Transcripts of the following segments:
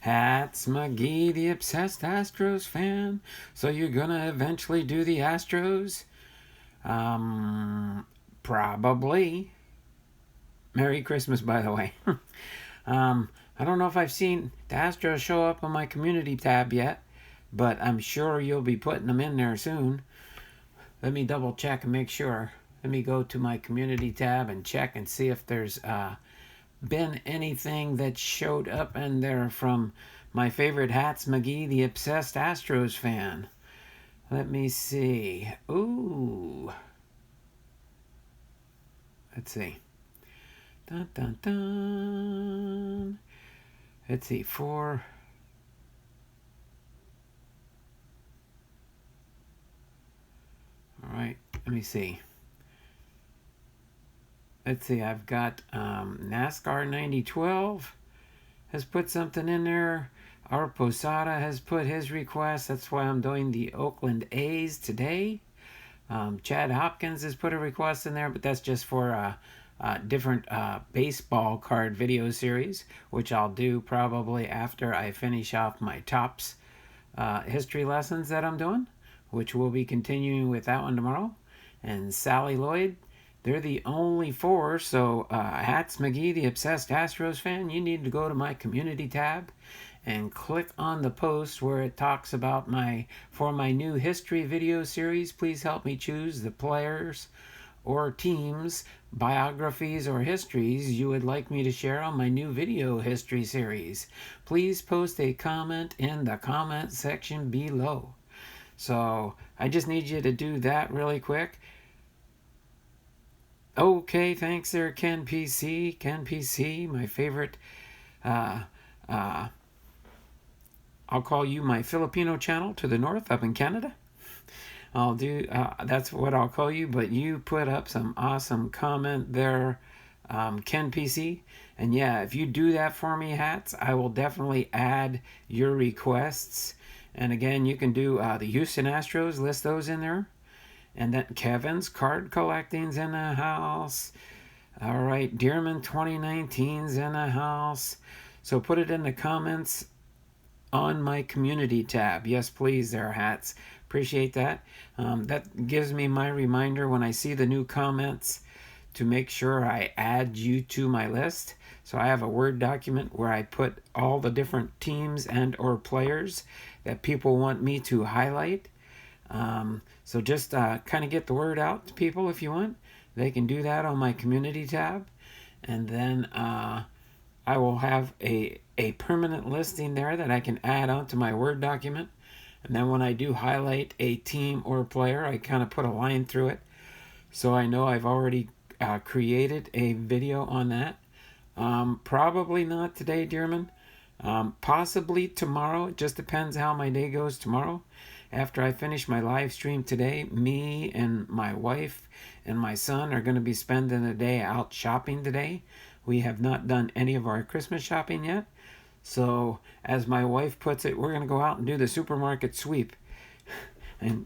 Hats McGee, the obsessed Astros fan. So you're gonna eventually do the Astros? Probably. Merry Christmas, by the way. I don't know if I've seen the Astros show up on my community tab yet, but I'm sure you'll be putting them in there soon. Let me double check and make sure. Let me go to my community tab and check and see if there's been anything that showed up in there from my favorite Hats McGee, the obsessed Astros fan. Let me see. Ooh. Let's see. Dun dun dun. Let's see. 4. All right. Let me see. Let's see. I've got NASCAR 9012 has put something in there. Our Posada has put his request. That's why I'm doing the Oakland A's today. Chad Hopkins has put a request in there, but that's just for a different baseball card video series, which I'll do probably after I finish off my Topps history lessons that I'm doing, which we'll be continuing with that one tomorrow. And Sally Lloyd, they're the only 4, so Hats McGee, the obsessed Astros fan, you need to go to my community tab and click on the post where it talks about my new history video series. Please help me choose the players or teams, biographies, or histories you would like me to share on my new video history series. Please post a comment in the comment section below. So I just need you to do that really quick. Okay, thanks there, Ken PC. Ken PC, my favorite I'll call you my Filipino channel to the north up in Canada. I'll do, that's what I'll call you, but you put up some awesome comment there, Ken PC. And yeah, if you do that for me, Hats, I will definitely add your requests. And again, you can do the Houston Astros, list those in there. And then Kevin's card collecting's in the house. All right, Dearman 2019's in the house. So put it in the comments on my community tab. Yes, please there, Hats. Appreciate that. That gives me my reminder when I see the new comments to make sure I add you to my list. So I have a Word document where I put all the different teams and or players that people want me to highlight. So just kind of get the word out to people if you want. They can do that on my community tab. And then I will have a permanent listing there that I can add onto my Word document. And then when I do highlight a team or player, I kind of put a line through it. So I know I've already created a video on that. Probably not today, Dearman. Possibly tomorrow. It just depends how my day goes tomorrow. After I finish my live stream today, me and my wife and my son are going to be spending the day out shopping today. We have not done any of our Christmas shopping yet. So, as my wife puts it, we're going to go out and do the supermarket sweep and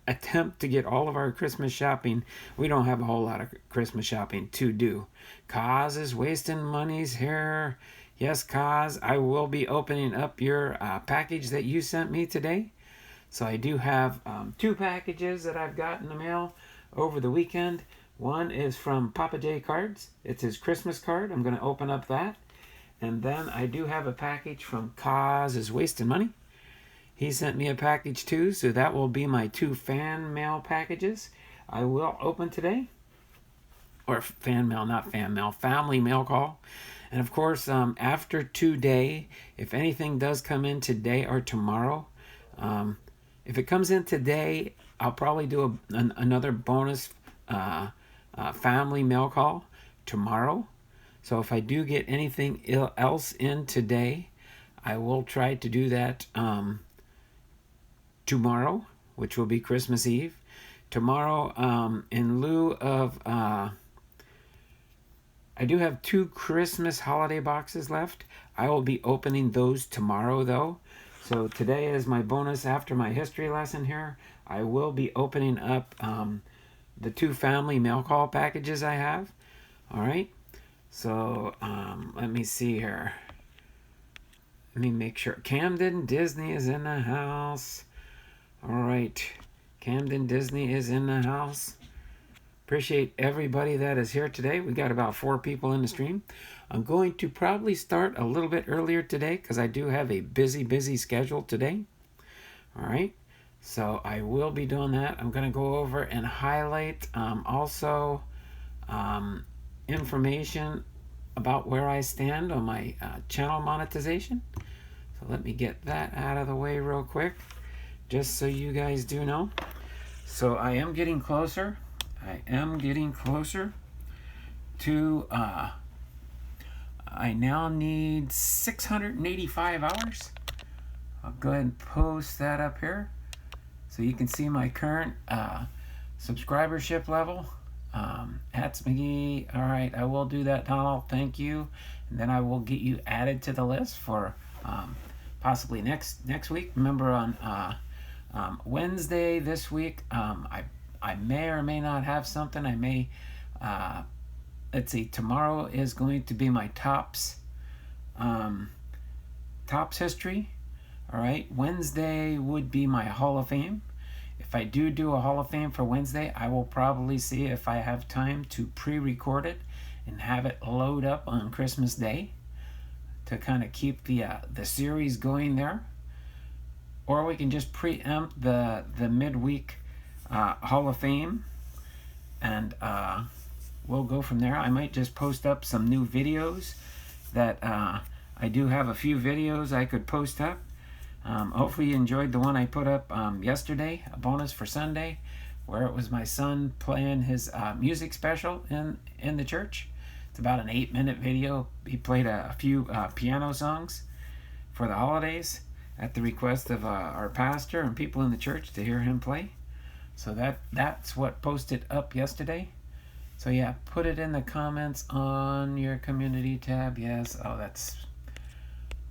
attempt to get all of our Christmas shopping. We don't have a whole lot of Christmas shopping to do. Kaz is wasting monies here. Yes, Kaz, I will be opening up your package that you sent me today. So I do have 2 packages that I've got in the mail over the weekend. One is from Papa J Cards. It's his Christmas card. I'm going to open up that. And then I do have a package from Kaz is Wasting Money. He sent me a package too, so that will be my 2 fan mail packages I will open today. Or fan mail, not fan mail, family mail call. And of course, after today, if anything does come in today or tomorrow, if it comes in today, I'll probably do another bonus family mail call tomorrow. So if I do get anything else in today, I will try to do that tomorrow, which will be Christmas Eve. Tomorrow, in lieu of, I do have 2 Christmas holiday boxes left. I will be opening those tomorrow, though. So today is my bonus after my history lesson here. I will be opening up the 2 family mail call packages I have. All right. So let me see here. Let me make sure. Camden Disney is in the house. All right. Camden Disney is in the house. Appreciate everybody that is here today. We got about 4 people in the stream. I'm going to probably start a little bit earlier today because I do have a busy schedule today. All right. So I will be doing that. I'm going to go over and highlight also information about where I stand on my channel monetization. So let me get that out of the way real quick, just so you guys do know. So I am getting closer. I am getting closer to, I now need 685 hours. I'll go ahead and post that up here so you can see my current subscribership level. Hats McGee. All right, I will do that, Donald. Thank you. And then I will get you added to the list for possibly next week. Remember on Wednesday this week, I may or may not have something. I may, let's see, tomorrow is going to be my tops history. All right, Wednesday would be my Hall of Fame. If I do a Hall of Fame for Wednesday, I will probably see if I have time to pre-record it and have it load up on Christmas Day to kind of keep the series going there. Or we can just preempt the midweek Hall of Fame, and we'll go from there. I might just post up some new videos that I do have a few videos I could post up. Hopefully you enjoyed the one I put up yesterday, a bonus for Sunday, where it was my son playing his music special in the church. It's about an 8-minute video. He played a few piano songs for the holidays at the request of our pastor and people in the church to hear him play. So that's what posted up yesterday. So yeah, put it in the comments on your community tab. Yes. Oh,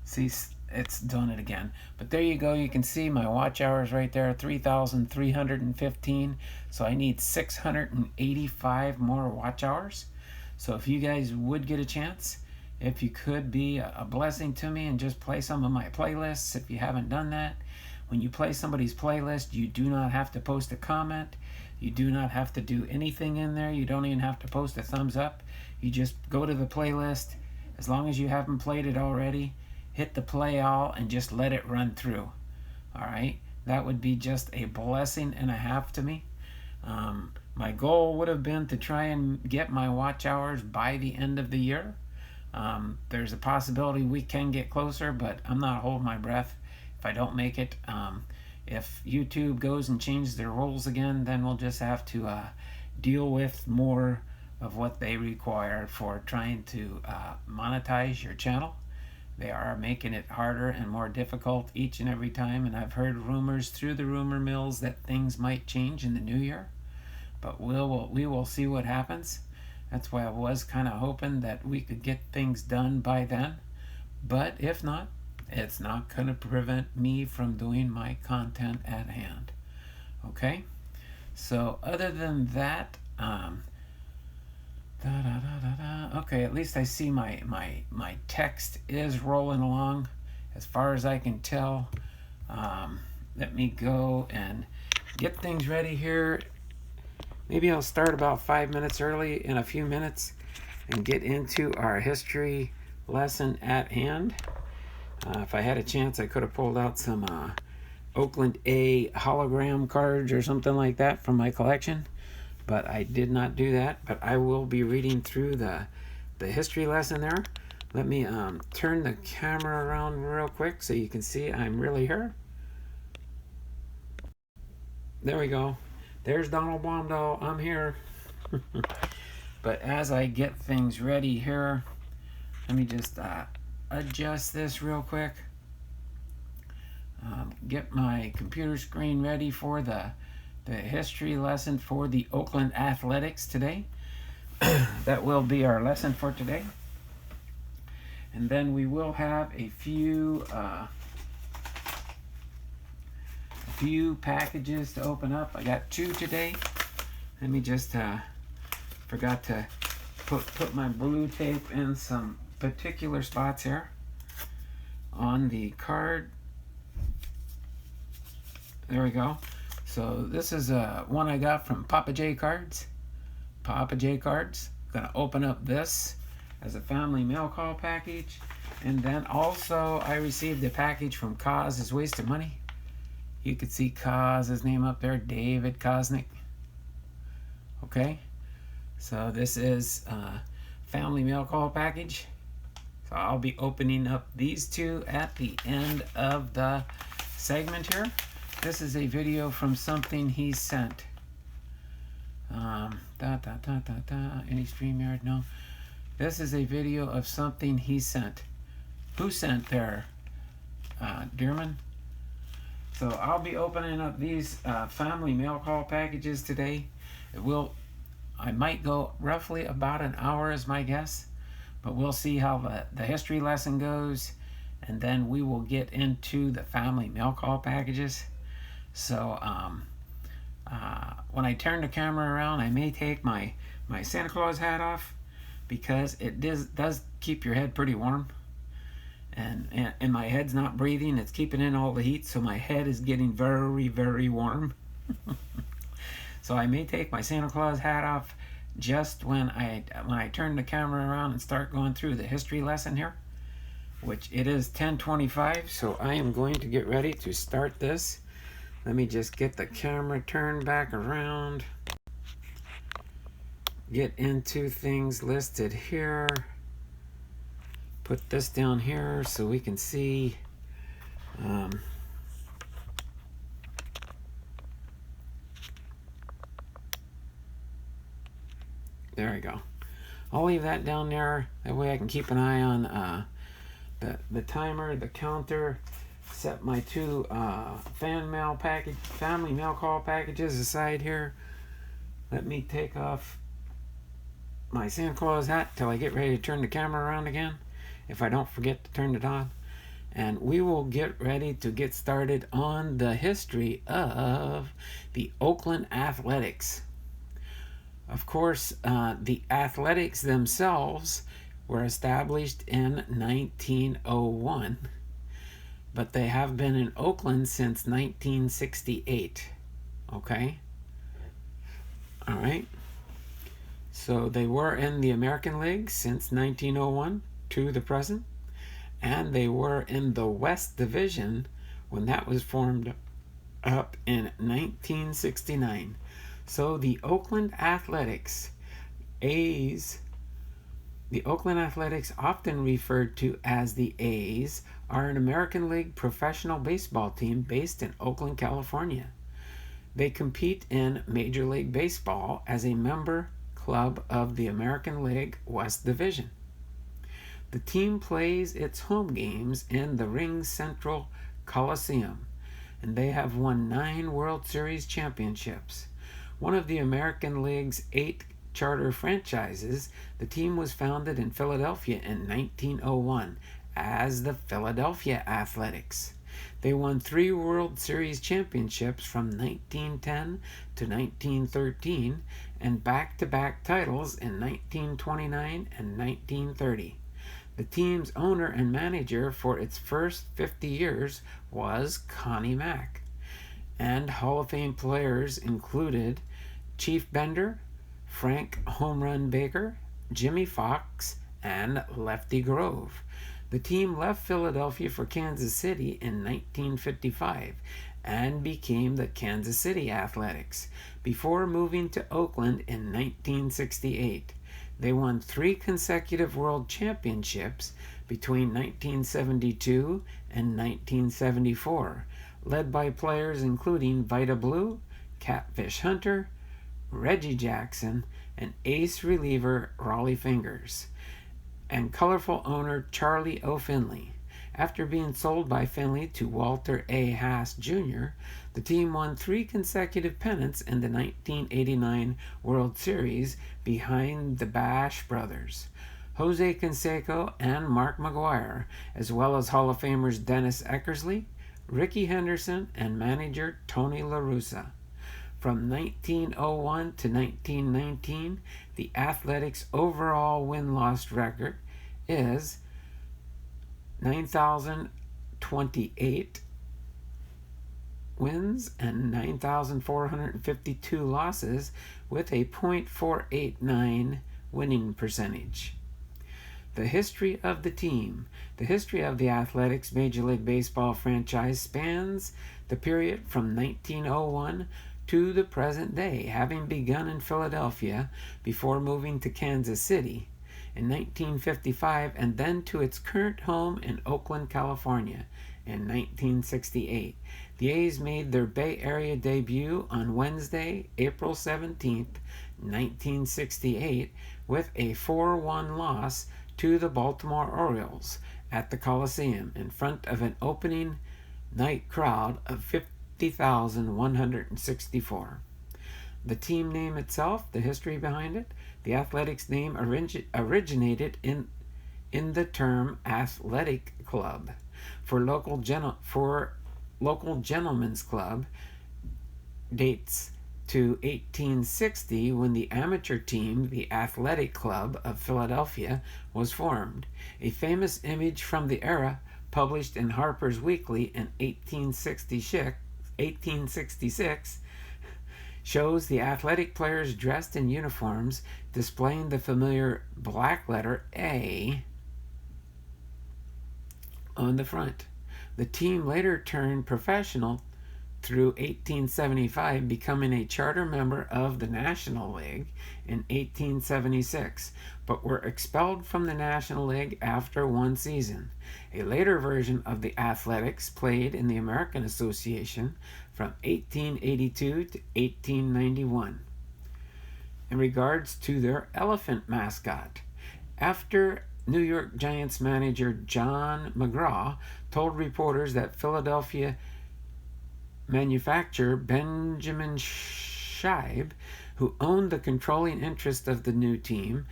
see, it's done it again. But there you go. You can see my watch hours right there, 3,315. So I need 685 more watch hours. So if you guys would get a chance, if you could be a blessing to me and just play some of my playlists, if you haven't done that. When you play somebody's playlist, you do not have to post a comment. You do not have to do anything in there. You don't even have to post a thumbs up. You just go to the playlist. As long as you haven't played it already, hit the play all and just let it run through. All right? That would be just a blessing and a half to me. My goal would have been to try and get my watch hours by the end of the year. There's a possibility we can get closer, but I'm not holding my breath if I don't make it. If YouTube goes and changes their rules again, then we'll just have to deal with more of what they require for trying to monetize your channel. They are making it harder and more difficult each and every time, and I've heard rumors through the rumor mills that things might change in the new year, but we will see what happens. That's why I was kind of hoping that we could get things done by then, but if not, it's not going to prevent me from doing my content at hand. Okay? So other than that, okay, at least I see my text is rolling along as far as I can tell. Let me go and get things ready here. Maybe I'll start about 5 minutes early in a few minutes and get into our history lesson at hand. If I had a chance, I could have pulled out some Oakland A hologram cards or something like that from my collection, but I did not do that. But I will be reading through the history lesson there. Let me turn the camera around real quick so you can see I'm really here. There we go. There's Donald Blomdahl. I'm here. But as I get things ready here, let me just adjust this real quick. Get my computer screen ready for the history lesson for the Oakland Athletics today. That will be our lesson for today. And then we will have a few packages to open up. I got 2 today. Let me just forgot to put my blue tape in some particular spots here. on the card. There we go. So this is one I got from Papa J Cards. Papa J Cards. Gonna open up this as a family mail call package. And then also I received a package from Cause is Wasted Money. You could see Cause's name up there, David Kosnick. Okay. So this is a family mail call package. So I'll be opening up these two at the end of the segment here. This is a video from something he sent. Any StreamYard? No. This is a video of something he sent. Who sent there? Dearman? So I'll be opening up these family mail call packages today. I might go roughly about an hour is my guess, but we'll see how the history lesson goes, and then we will get into the family mail call packages. So when I turn the camera around, I may take my Santa Claus hat off, because it does keep your head pretty warm. And my head's not breathing, it's keeping in all the heat, so my head is getting very, very warm. So I may take my Santa Claus hat off just when I turn the camera around and start going through the history lesson here, which it is 10:25, so I am going to get ready to start this. Let me just get the camera turned back around, get into things listed here. Put this down here so we can see. There we go. I'll leave that down there. That way I can keep an eye on the timer, the counter. Set my two family mail call packages aside here. Let me take off my Santa Claus hat till I get ready to turn the camera around again, if I don't forget to turn it on. And we will get ready to get started on the history of the Oakland Athletics. Of course, the Athletics themselves were established in 1901, but they have been in Oakland since 1968. Okay? All right. So they were in the American League since 1901 to the present, and they were in the West Division when that was formed up in 1969. So the Oakland Athletics, A's, the Oakland Athletics, often referred to as the A's, are an American League professional baseball team based in Oakland, California. They compete in Major League Baseball as a member club of the American League West Division. The team plays its home games in the Ring Central Coliseum, and they have won 9 World Series championships. One of the American League's 8 charter franchises, the team was founded in Philadelphia in 1901 as the Philadelphia Athletics. They won 3 World Series championships from 1910 to 1913 and back-to-back titles in 1929 and 1930. The team's owner and manager for its first 50 years was Connie Mack. And Hall of Fame players included Chief Bender, Frank Home Run Baker, Jimmy Fox, and Lefty Grove. The team left Philadelphia for Kansas City in 1955 and became the Kansas City Athletics before moving to Oakland in 1968. They won 3 consecutive world championships between 1972 and 1974, led by players including Vida Blue, Catfish Hunter, Reggie Jackson, and ace reliever Raleigh Fingers, and colorful owner Charlie O. Finley. After being sold by Finley to Walter A. Haas Jr., the team won 3 consecutive pennants in the 1989 World Series behind the Bash brothers, Jose Canseco and Mark McGuire, as well as Hall of Famers Dennis Eckersley, Ricky Henderson, and manager Tony La Russa. From 1901 to 1919, the Athletics' overall win-loss record is 9,000 28 wins and 9,452 losses with a .489 winning percentage. The history of the team. The history of the Athletics Major League Baseball franchise spans the period from 1901 to the present day, having begun in Philadelphia before moving to Kansas City in 1955 and then to its current home in Oakland, California in 1968. The A's made their Bay Area debut on Wednesday, April 17th, 1968, with a 4-1 loss to the Baltimore Orioles at the Coliseum in front of an opening night crowd of 50,164. The team name itself, the history behind it, the Athletics name originated in the term athletic club. For local gentlemen's club dates to 1860 when the amateur team, the Athletic Club of Philadelphia, was formed. A famous image from the era, published in Harper's Weekly in 1866, shows the athletic players dressed in uniforms displaying the familiar black letter A on the front. The team later turned professional through 1875, becoming a charter member of the National League in 1876, but were expelled from the National League after one season. A later version of the Athletics played in the American Association from 1882 to 1891. In regards to their elephant mascot, after New York Giants manager John McGraw told reporters that Philadelphia manufacturer Benjamin Scheib, who owned the controlling interest of the new team,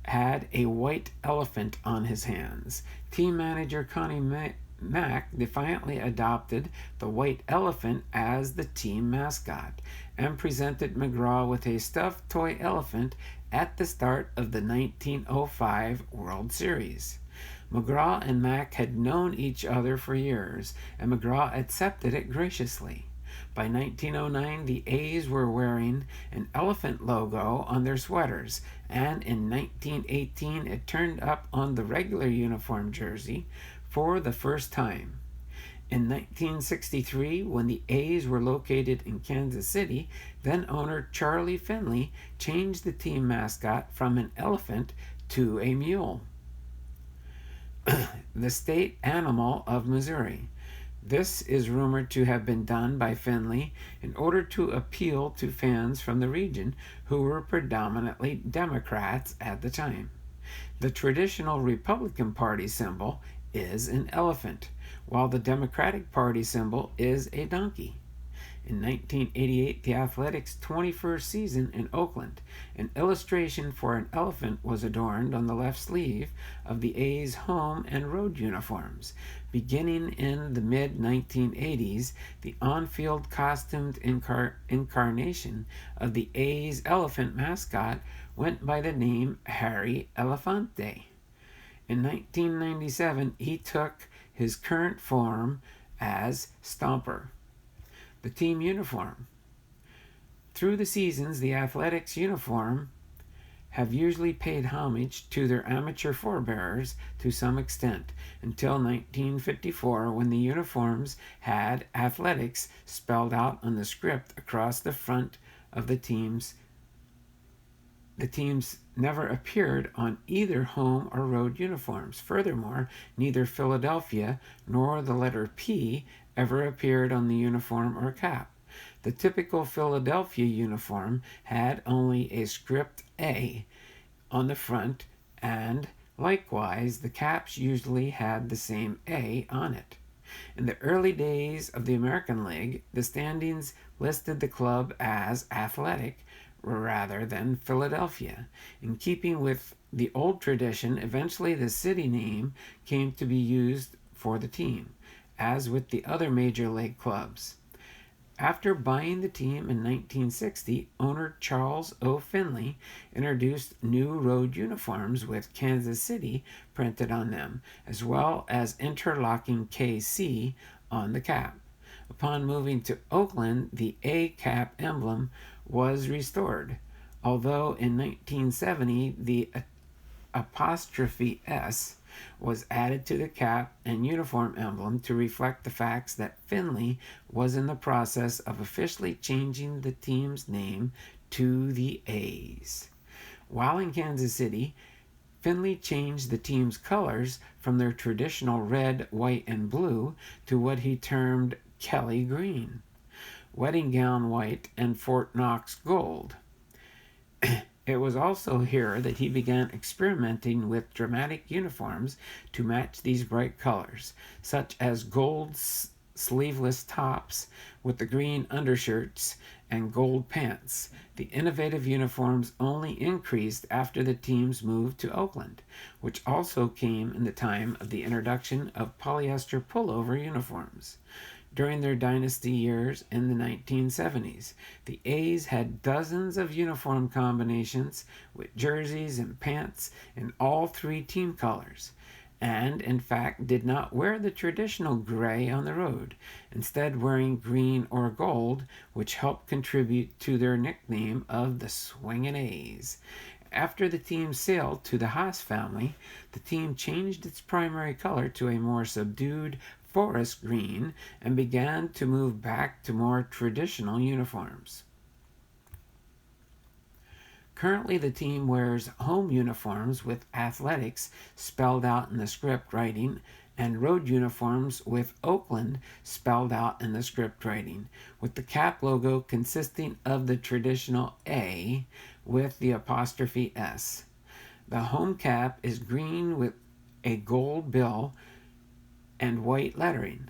had a white elephant on his hands. Team manager Connie Mack defiantly adopted the white elephant as the team mascot and presented McGraw with a stuffed toy elephant at the start of the 1905 World Series. McGraw and Mack had known each other for years, and McGraw accepted it graciously. By 1909, the A's were wearing an elephant logo on their sweaters, and in 1918 it turned up on the regular uniform jersey for the first time. In 1963, when the A's were located in Kansas City, then owner Charlie Finley changed the team mascot from an elephant to a mule, the state animal of Missouri. This is rumored to have been done by Finley in order to appeal to fans from the region who were predominantly Democrats at the time. The traditional Republican Party symbol is an elephant, while the Democratic Party symbol is a donkey. In 1988, the Athletics' 21st season in Oakland, an illustration for an elephant was adorned on the left sleeve of the A's home and road uniforms. Beginning in the mid-1980s, the on-field costumed incarnation of the A's elephant mascot went by the name Harry Elefante. In 1997, he took his current form as Stomper. The team uniform. Through the seasons, the Athletics uniform have usually paid homage to their amateur forebears to some extent, until 1954, when the uniforms had Athletics spelled out on the script across the front of the teams. The teams never appeared on either home or road uniforms. Furthermore, neither Philadelphia nor the letter P ever appeared on the uniform or cap. The typical Philadelphia uniform had only a script A on the front, and likewise the caps usually had the same A on it. In the early days of the American League, the standings listed the club as Athletic rather than Philadelphia. In keeping with the old tradition, eventually the city name came to be used for the team, as with the other major league clubs. After buying the team in 1960, owner Charles O. Finley introduced new road uniforms with Kansas City printed on them, as well as interlocking KC on the cap. Upon moving to Oakland, the A cap emblem was restored, although in 1970 the apostrophe S was added to the cap and uniform emblem to reflect the facts that Finley was in the process of officially changing the team's name to the A's. While in Kansas City, Finley changed the team's colors from their traditional red, white, and blue to what he termed Kelly green, wedding gown white, and Fort Knox gold. It was also here that he began experimenting with dramatic uniforms to match these bright colors, such as gold sleeveless tops with the green undershirts and gold pants. The innovative uniforms only increased after the teams moved to Oakland, which also came in the time of the introduction of polyester pullover uniforms. During their dynasty years in the 1970s, the A's had dozens of uniform combinations with jerseys and pants in all three team colors, and in fact did not wear the traditional gray on the road, instead wearing green or gold, which helped contribute to their nickname of the Swingin' A's. After the team sailed to the Haas family, the team changed its primary color to a more subdued forest green and began to move back to more traditional uniforms. Currently, the team wears home uniforms with athletics spelled out in the script writing and road uniforms with Oakland spelled out in the script writing, with the cap logo consisting of the traditional A with the apostrophe S. The home cap is green with a gold bill and white lettering,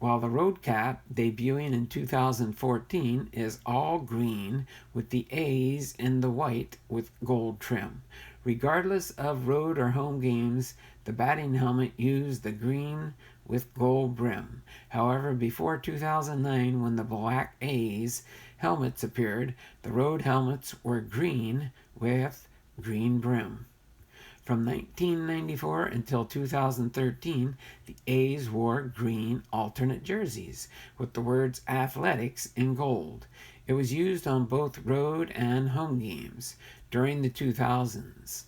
while the road cap, debuting in 2014, is all green with the A's in the white with gold trim. Regardless of road or home games, the batting helmet used the green with gold brim. However, before 2009, when the black A's helmets appeared, the road helmets were green with green brim. From 1994 until 2013, the A's wore green alternate jerseys with the words athletics in gold. It was used on both road and home games during the 2000s.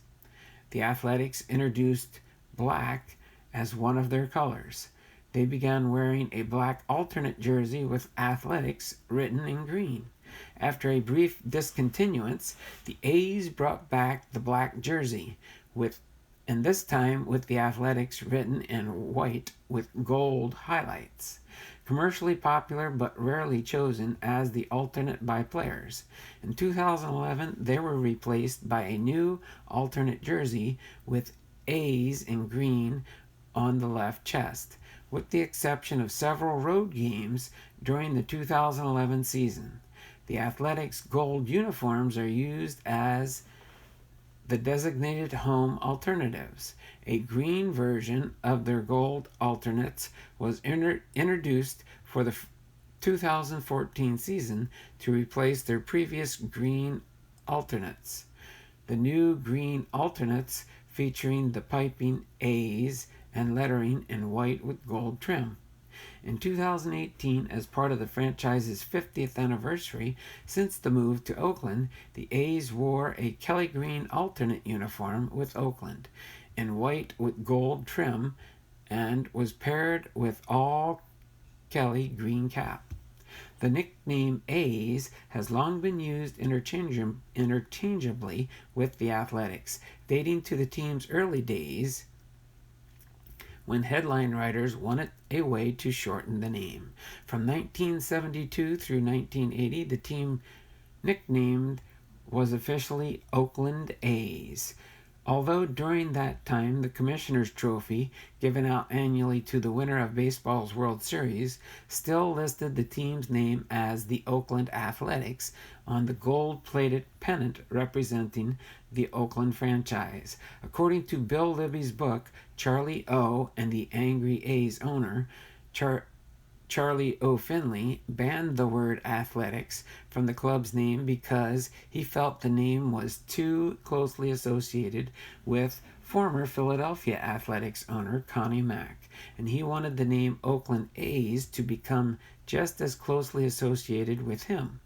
The Athletics introduced black as one of their colors. They began wearing a black alternate jersey with athletics written in green. After a brief discontinuance, the A's brought back the black jersey, and this time with the athletics written in white with gold highlights. Commercially popular but rarely chosen as the alternate by players. In 2011, they were replaced by a new alternate jersey with A's in green on the left chest, with the exception of several road games during the 2011 season. The Athletics gold uniforms are used as the designated home alternatives. A green version of their gold alternates was introduced for the 2014 season to replace their previous green alternates. The new green alternates featuring the piping A's and lettering in white with gold trim. In 2018, as part of the franchise's 50th anniversary since the move to Oakland, the A's wore a Kelly green alternate uniform with Oakland in white with gold trim and was paired with all Kelly green cap. The nickname A's has long been used interchangeably with the Athletics, dating to the team's early days when headline writers wanted a way to shorten the name. From 1972 through 1980, the team nicknamed was officially Oakland A's. Although during that time the Commissioner's Trophy, given out annually to the winner of baseball's World Series, still listed the team's name as the Oakland Athletics on the gold-plated pennant representing the Oakland franchise. According to Bill Libby's book, Charlie O. and the Angry A's Owner, Charlie O. Finley, banned the word athletics from the club's name because he felt the name was too closely associated with former Philadelphia Athletics owner Connie Mack, and he wanted the name Oakland A's to become just as closely associated with him.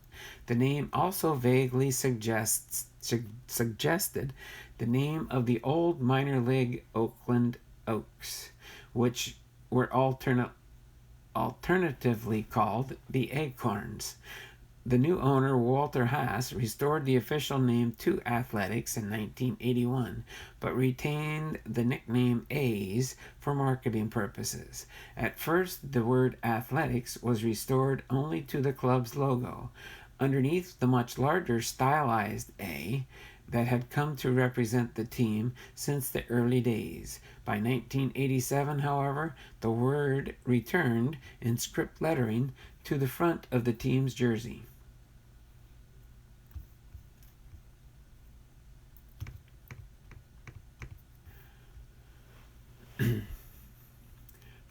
The name also vaguely suggested the name of the old minor league Oakland Oaks, which were alternatively called the Acorns. The new owner, Walter Haas, restored the official name to Athletics in 1981, but retained the nickname A's for marketing purposes. At first, the word Athletics was restored only to the club's logo, underneath the much larger stylized A that had come to represent the team since the early days. By 1987, however, the word returned in script lettering to the front of the team's jersey.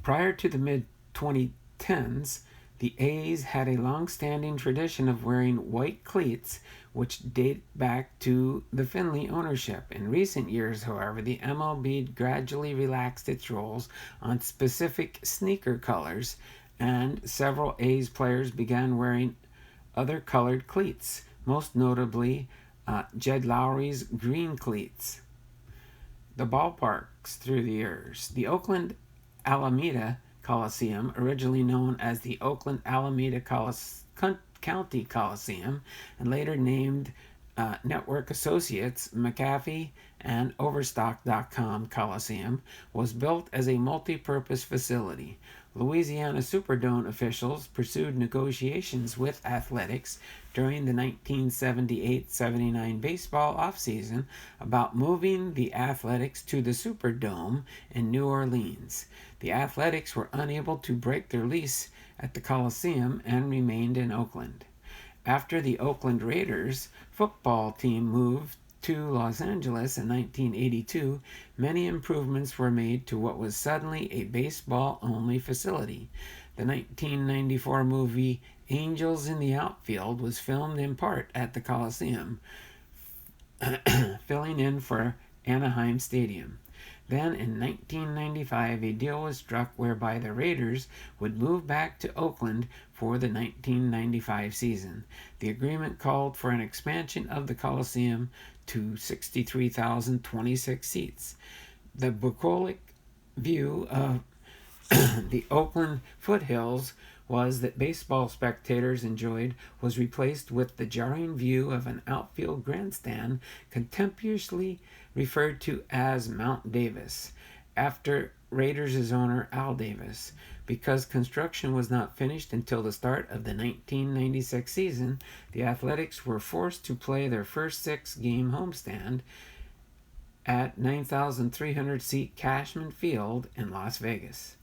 Prior to the mid-2010s, the A's had a long-standing tradition of wearing white cleats, which date back to the Finley ownership. In recent years, however, the MLB gradually relaxed its rules on specific sneaker colors, and several A's players began wearing other colored cleats, most notably Jed Lowry's green cleats. The ballparks through the years. The Oakland Alameda Coliseum, originally known as the Oakland Alameda County Coliseum, and later named Network Associates McAfee and Overstock.com Coliseum, was built as a multi-purpose facility. Louisiana Superdome officials pursued negotiations with Athletics during the 1978-79 baseball offseason about moving the Athletics to the Superdome in New Orleans. The Athletics were unable to break their lease at the Coliseum and remained in Oakland. After the Oakland Raiders football team moved to Los Angeles in 1982, many improvements were made to what was suddenly a baseball-only facility. The 1994 movie Angels in the Outfield was filmed in part at the Coliseum, filling in for Anaheim Stadium. Then in 1995, a deal was struck whereby the Raiders would move back to Oakland for the 1995 season. The agreement called for an expansion of the Coliseum to 63,026 seats. The bucolic view of the Oakland foothills that baseball spectators enjoyed was replaced with the jarring view of an outfield grandstand contemptuously referred to as Mount Davis, after Raiders' owner Al Davis. Because construction was not finished until the start of the 1996 season, the Athletics were forced to play their first 6-game homestand at 9,300-seat Cashman Field in Las Vegas.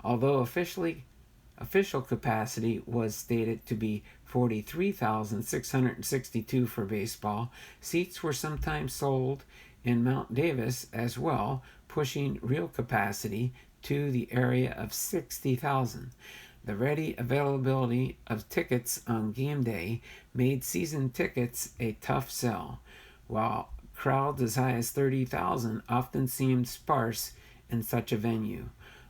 Although official capacity was stated to be 43,662 for baseball, seats were sometimes sold in Mount Davis as well, pushing real capacity to the area of 60,000. The ready availability of tickets on game day made season tickets a tough sell, while crowds as high as 30,000 often seemed sparse in such a venue.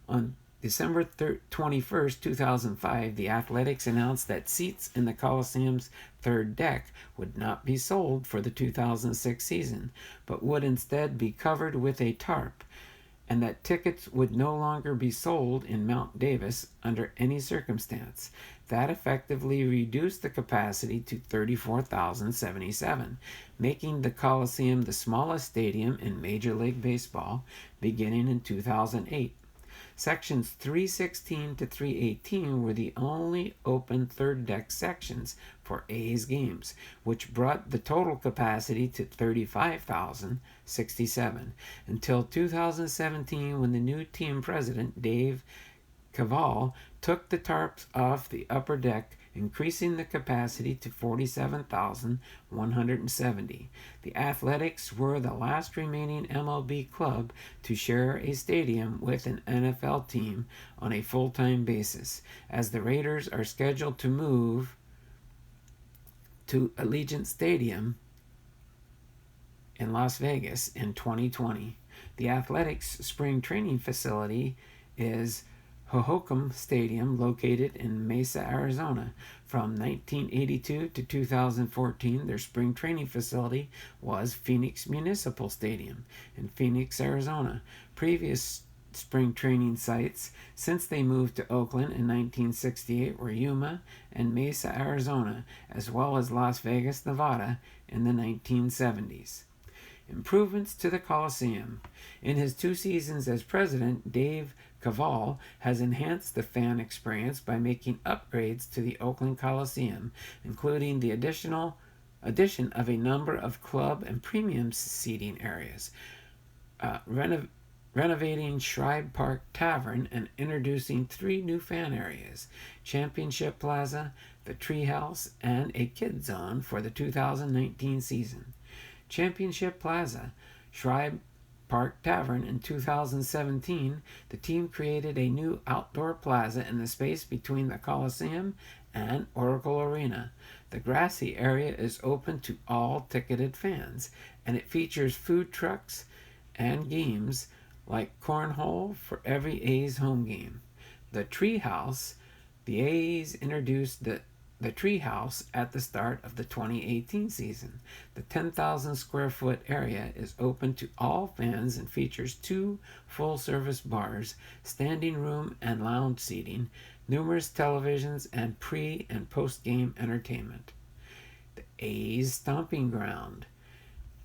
On December 21st, 2005, the Athletics announced that seats in the Coliseum's third deck would not be sold for the 2006 season, but would instead be covered with a tarp, and that tickets would no longer be sold in Mount Davis under any circumstance. That effectively reduced the capacity to 34,077, making the Coliseum the smallest stadium in Major League Baseball beginning in 2008. Sections 316 to 318 were the only open third deck sections for A's games, which brought the total capacity to 35,067 until 2017, when the new team president, Dave Cavall, took the tarps off the upper deck increasing the capacity to 47,170. The Athletics were the last remaining MLB club to share a stadium with an NFL team on a full-time basis, as the Raiders are scheduled to move to Allegiant Stadium in Las Vegas in 2020. The Athletics spring training facility is Hohokam Stadium, located in Mesa, Arizona. From 1982 to 2014, their spring training facility was Phoenix Municipal Stadium in Phoenix, Arizona. Previous spring training sites since they moved to Oakland in 1968 were Yuma and Mesa, Arizona, as well as Las Vegas, Nevada in the 1970s. Improvements to the Coliseum. In his 2 seasons as president, Dave Kaval has enhanced the fan experience by making upgrades to the Oakland Coliseum, including the addition of a number of club and premium seating areas, renovating Shrine Park Tavern, and introducing 3 new fan areas: Championship Plaza, the Treehouse, and a Kid Zone for the 2019 season. Championship Plaza, Shrine Park Tavern. In 2017, the team created a new outdoor plaza in the space between the Coliseum and Oracle Arena. The grassy area is open to all ticketed fans, and it features food trucks and games like cornhole for every A's home game. The Treehouse, the A's introduced the Treehouse at the start of the 2018 season. The 10,000 square foot area is open to all fans and features 2 full-service bars, standing room and lounge seating, numerous televisions, and pre- and post-game entertainment. The A's Stomping Ground,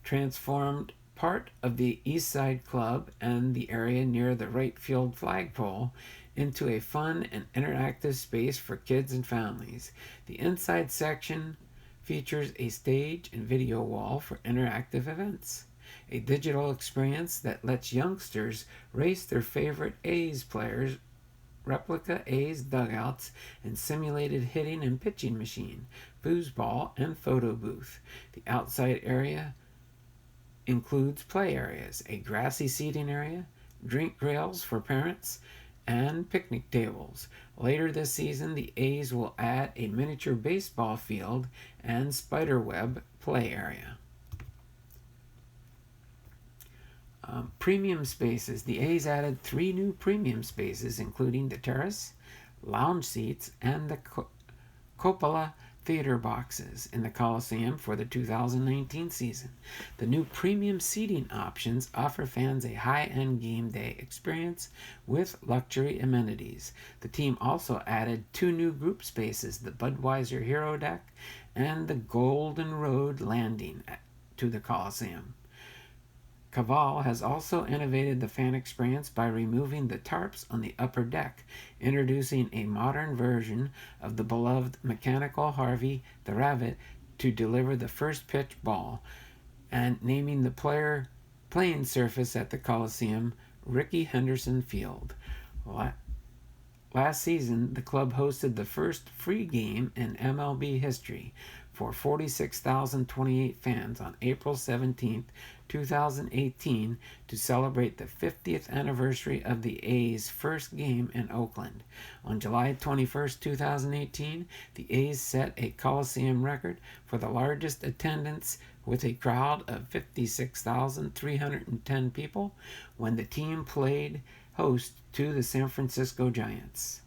transformed part of the East Side Club and the area near the right field flagpole into a fun and interactive space for kids and families. The inside section features a stage and video wall for interactive events, a digital experience that lets youngsters race their favorite A's players, replica A's dugouts, and simulated hitting and pitching machine, foosball, and photo booth. The outside area includes play areas, a grassy seating area, drink rails for parents, and picnic tables. Later this season, the A's will add a miniature baseball field and spiderweb play area. Premium spaces. The A's added 3 new premium spaces, including the terrace, lounge seats, and the cupola theater boxes in the Coliseum for the 2019 season. The new premium seating options offer fans a high-end game day experience with luxury amenities. The team also added 2 new group spaces, the Budweiser Hero Deck and the Golden Road Landing to the Coliseum. Kaval has also innovated the fan experience by removing the tarps on the upper deck, introducing a modern version of the beloved mechanical Harvey the Rabbit to deliver the first pitch ball, and naming the playing surface at the Coliseum Rickey Henderson Field. Last season, the club hosted the first free game in MLB history for 46,028 fans on April 17, 2018, to celebrate the 50th anniversary of the A's first game in Oakland. On July 21, 2018, the A's set a Coliseum record for the largest attendance with a crowd of 56,310 people when the team played host to the San Francisco Giants.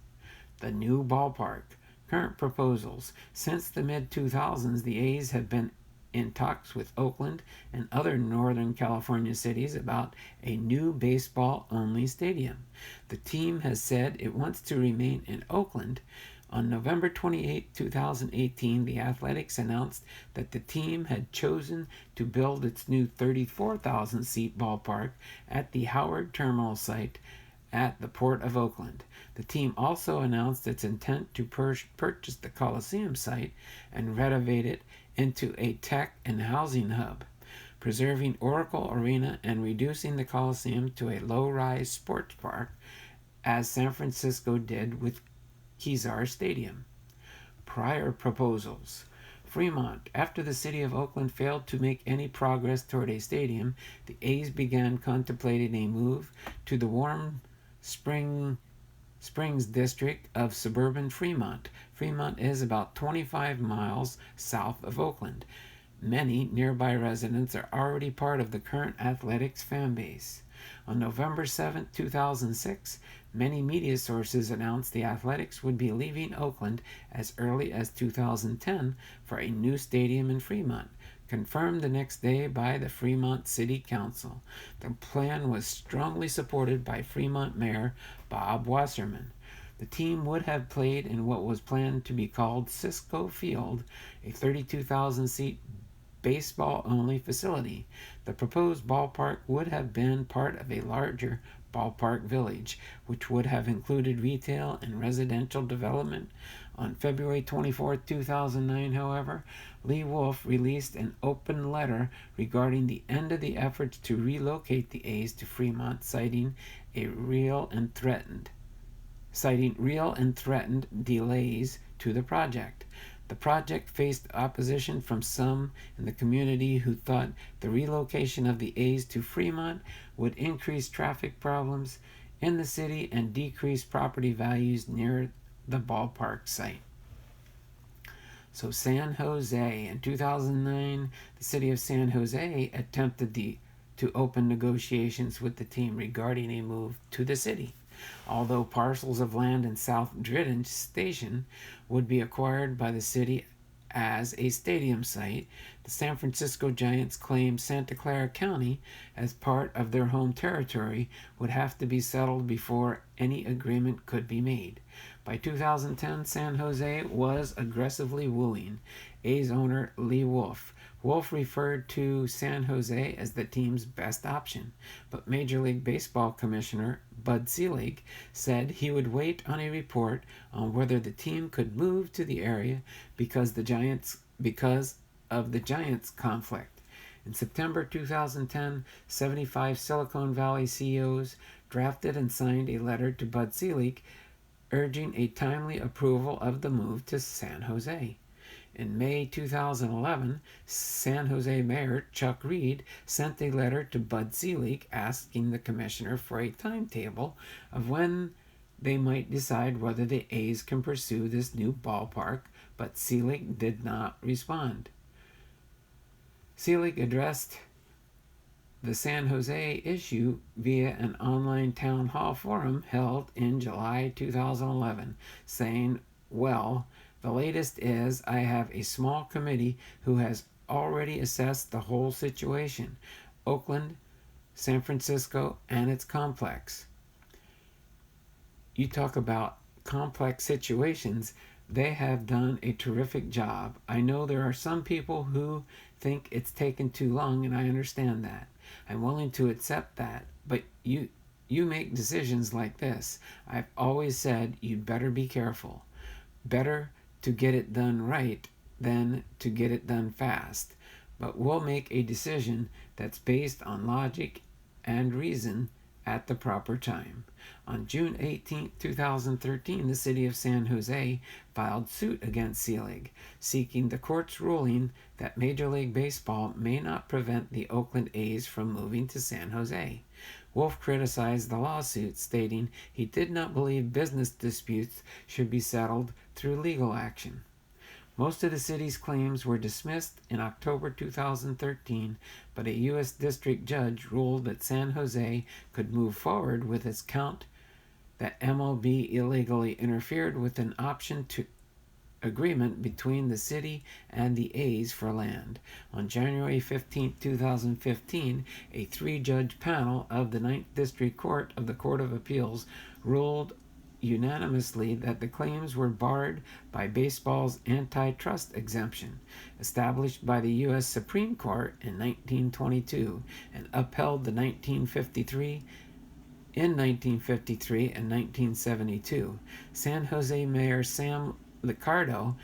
The new ballpark. Current proposals. Since the mid-2000s, the A's have been in talks with Oakland and other Northern California cities about a new baseball-only stadium. The team has said it wants to remain in Oakland. On November 28, 2018, the Athletics announced that the team had chosen to build its new 34,000-seat ballpark at the Howard Terminal site at the Port of Oakland. The team also announced its intent to purchase the Coliseum site and renovate it into a tech and housing hub, preserving Oracle Arena and reducing the Coliseum to a low-rise sports park, as San Francisco did with Kezar Stadium. prior proposals. Fremont. After the city of Oakland failed to make any progress toward a stadium, the A's began contemplating a move to the Warm Springs district of suburban Fremont. Fremont is about 25 miles south of Oakland. Many nearby residents are already part of the current athletics fan base. On November 7, 2006, many media sources announced the Athletics would be leaving Oakland as early as 2010 for a new stadium in Fremont, confirmed the next day by the Fremont City Council. The plan was strongly supported by Fremont Mayor Bob Wasserman. The team would have played in what was planned to be called Cisco Field, a 32,000-seat baseball-only facility. The proposed ballpark would have been part of a larger ballpark village, which would have included retail and residential development. On February 24, 2009, however, Lee Wolf released an open letter regarding the end of the efforts to relocate the A's to Fremont, citing real and threatened delays to the project. The project faced opposition from some in the community who thought the relocation of the A's to Fremont would increase traffic problems in the city and decrease property values near the ballpark site. So San Jose. In 2009, the city of San Jose attempted to open negotiations with the team regarding a move to the city. Although parcels of land in South Dridden Station would be acquired by the city as a stadium site, the San Francisco Giants claimed Santa Clara County, as part of their home territory, would have to be settled before any agreement could be made. By 2010, San Jose was aggressively wooing A's owner Lee Wolf. Wolf referred to San Jose as the team's best option, but Major League Baseball Commissioner Bud Selig said he would wait on a report on whether the team could move to the area because of the Giants conflict. In September 2010, 75 Silicon Valley CEOs drafted and signed a letter to Bud Selig urging a timely approval of the move to San Jose. In May 2011, San Jose Mayor Chuck Reed sent a letter to Bud Selig asking the commissioner for a timetable of when they might decide whether the A's can pursue this new ballpark, but Selig did not respond. Selig addressed the San Jose issue via an online town hall forum held in July 2011, saying, "Well, the latest is I have a small committee who has already assessed the whole situation, Oakland, San Francisco, and its complex." You talk about complex situations. They have done a terrific job. I know there are some people who think it's taken too long, and I understand that. I'm willing to accept that, but you make decisions like this. I've always said you'd better be careful. Better to get it done right than to get it done fast. But we'll make a decision that's based on logic and reason at the proper time. On June 18, 2013, the city of San Jose filed suit against Selig, seeking the court's ruling that Major League Baseball may not prevent the Oakland A's from moving to San Jose. Wolf criticized the lawsuit, stating he did not believe business disputes should be settled through legal action. Most of the city's claims were dismissed in October 2013, but a U.S. district judge ruled that San Jose could move forward with its count that MLB illegally interfered with an option to agreement between the city and the A's for land. On January 15, 2015, a three-judge panel of the 9th District Court of the Court of Appeals ruled unanimously that the claims were barred by baseball's antitrust exemption, established by the U.S. Supreme Court in 1922, and upheld in 1953 and 1972. San Jose Mayor Sam Liccardo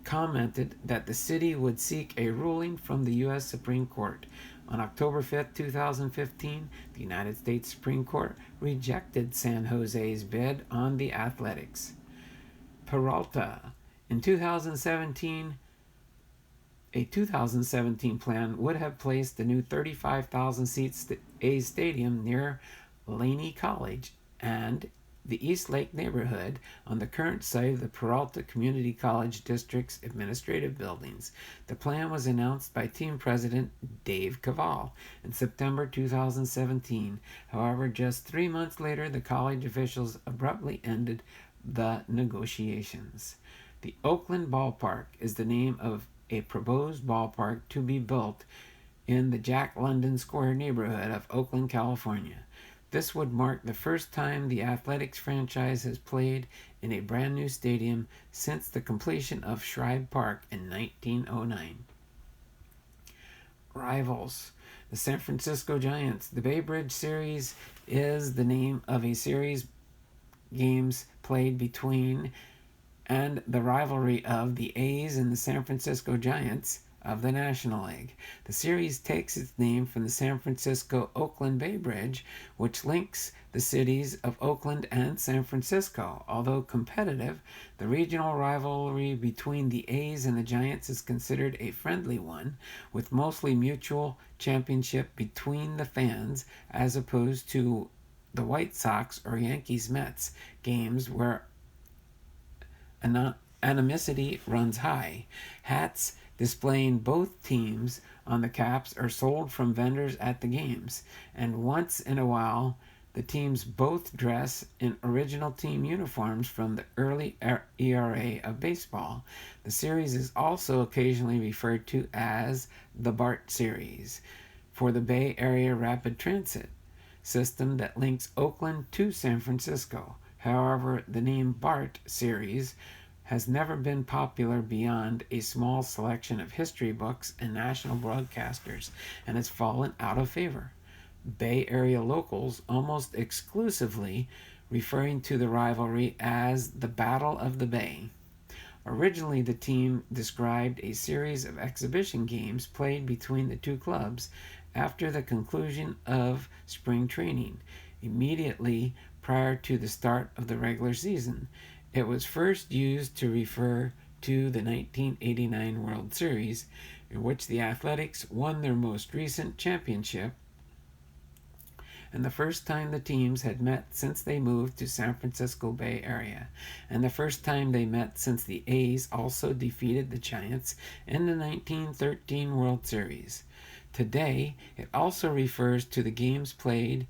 commented that the city would seek a ruling from the U.S. Supreme Court. On October 5, 2015, the United States Supreme Court rejected San Jose's bid on the Athletics. Peralta. In 2017, a 2017 plan would have placed the new 35,000-seat A's stadium near Laney College and the East Lake neighborhood on the current site of the Peralta Community College District's administrative buildings. The plan was announced by team president Dave Cavall in September 2017. However, just 3 months later, the college officials abruptly ended the negotiations. The Oakland Ballpark is the name of a proposed ballpark to be built in the Jack London Square neighborhood of Oakland, California. This would mark the first time the Athletics franchise has played in a brand new stadium since the completion of Shreve Park in 1909. Rivals. The San Francisco Giants. The Bay Bridge Series is the name of a series games played between and the rivalry of the A's and the San Francisco Giants of the National League. The series takes its name from the San Francisco-Oakland Bay Bridge, which links the cities of Oakland and San Francisco. Although competitive, the regional rivalry between the A's and the Giants is considered a friendly one, with mostly mutual championship between the fans, as opposed to the White Sox or Yankees-Mets games where animosity runs high. Hats displaying both teams on the caps are sold from vendors at the games, and once in a while the teams both dress in original team uniforms from the early ERA of baseball. The series is also occasionally referred to as the BART Series for the Bay Area Rapid Transit system that links Oakland to San Francisco. However, the name BART Series has never been popular beyond a small selection of history books and national broadcasters, and has fallen out of favor. Bay Area locals almost exclusively referring to the rivalry as the Battle of the Bay. Originally, the team described a series of exhibition games played between the two clubs after the conclusion of spring training, immediately prior to the start of the regular season. It was first used to refer to the 1989 World Series, in which the Athletics won their most recent championship, and the first time the teams had met since they moved to San Francisco Bay Area, and the first time they met since the A's also defeated the Giants in the 1913 World Series. Today, it also refers to the games played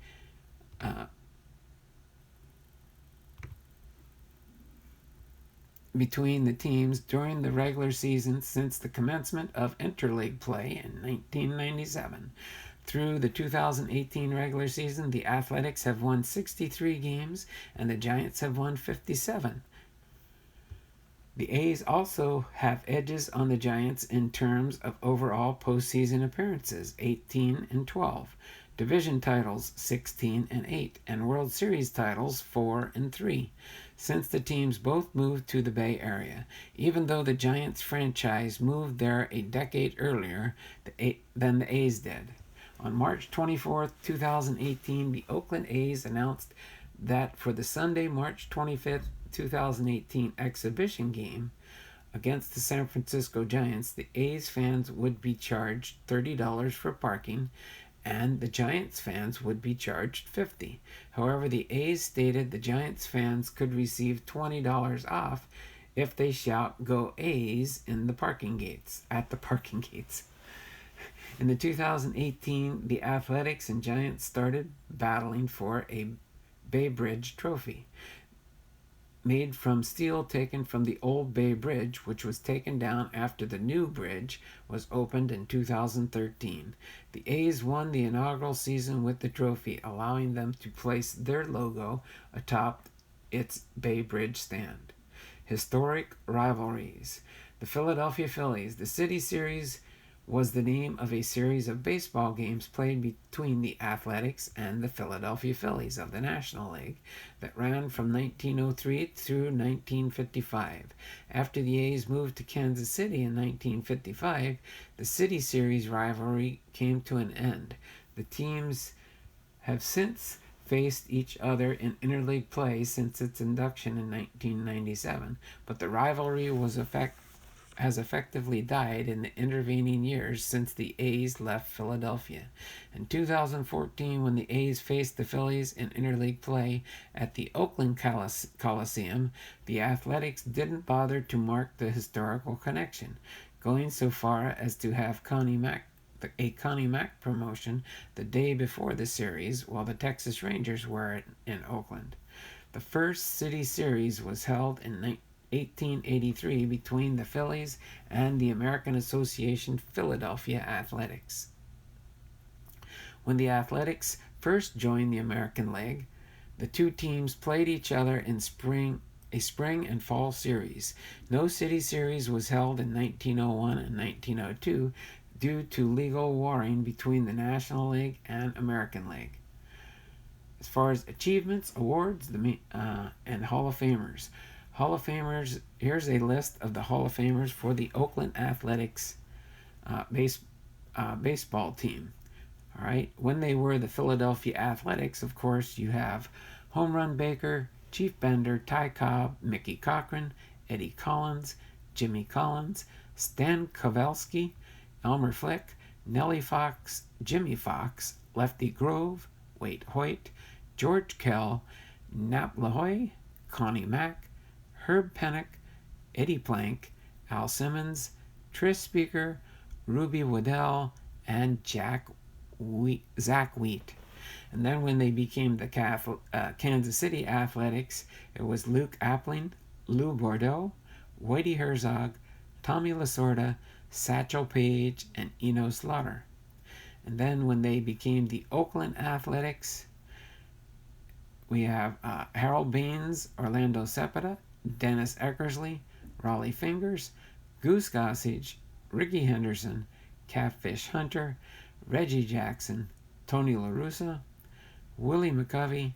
between the teams during the regular season since the commencement of interleague play in 1997. Through the 2018 regular season, the Athletics have won 63 games and the Giants have won 57. The A's also have edges on the Giants in terms of overall postseason appearances, 18 and 12, division titles, 16 and 8, and World Series titles, 4 and 3, since the teams both moved to the Bay Area, even though the Giants franchise moved there a decade earlier than the A's did. On March 24, 2018, the Oakland A's announced that for the Sunday, March 25, 2018 exhibition game against the San Francisco Giants, the A's fans would be charged $30 for parking and the Giants fans would be charged $50. However, the A's stated the Giants fans could receive $20 off if they shout "Go A's" in the parking gates, at the parking gates. In the 2018, the Athletics and Giants started battling for a Bay Bridge trophy, made from steel taken from the old Bay Bridge, which was taken down after the new bridge was opened in 2013. The A's won the inaugural season with the trophy, allowing them to place their logo atop its Bay Bridge stand. Historic rivalries. The Philadelphia Phillies. The City Series was the name of a series of baseball games played between the Athletics and the Philadelphia Phillies of the National League that ran from 1903 through 1955. After the A's moved to Kansas City in 1955, the City Series rivalry came to an end. The teams have since faced each other in interleague play since its induction in 1997, but the rivalry has effectively died in the intervening years since the A's left Philadelphia. In 2014, when the A's faced the Phillies in interleague play at the Oakland Coliseum, the Athletics didn't bother to mark the historical connection, going so far as to have a Connie Mack promotion the day before the series while the Texas Rangers were in Oakland. The first City Series was held in 1883 between the Phillies and the American Association Philadelphia Athletics. When the Athletics first joined the American League, the two teams played each other in a spring and fall series. No City Series was held in 1901 and 1902 due to legal warring between the National League and American League. As far as achievements, awards, and Hall of Famers. Hall of Famers, here's a list of the Hall of Famers for the Oakland Athletics baseball team. All right, when they were the Philadelphia Athletics, of course, you have Home Run Baker, Chief Bender, Ty Cobb, Mickey Cochran, Eddie Collins, Jimmy Collins, Stan Kowalski, Elmer Flick, Nellie Fox, Jimmy Fox, Lefty Grove, Wade Hoyt, George Kell, Nap LaHoy, Connie Mack, Herb Pennock, Eddie Plank, Al Simmons, Tris Speaker, Ruby Waddell, and Zach Wheat. And then when they became the Kansas City Athletics, it was Luke Appling, Lou Bordeaux, Whitey Herzog, Tommy Lasorda, Satchel Paige, and Eno Slaughter. And then when they became the Oakland Athletics, we have Harold Baines, Orlando Cepeda, Dennis Eckersley, Raleigh Fingers, Goose Gossage, Ricky Henderson, Catfish Hunter, Reggie Jackson, Tony La Russa, Willie McCovey,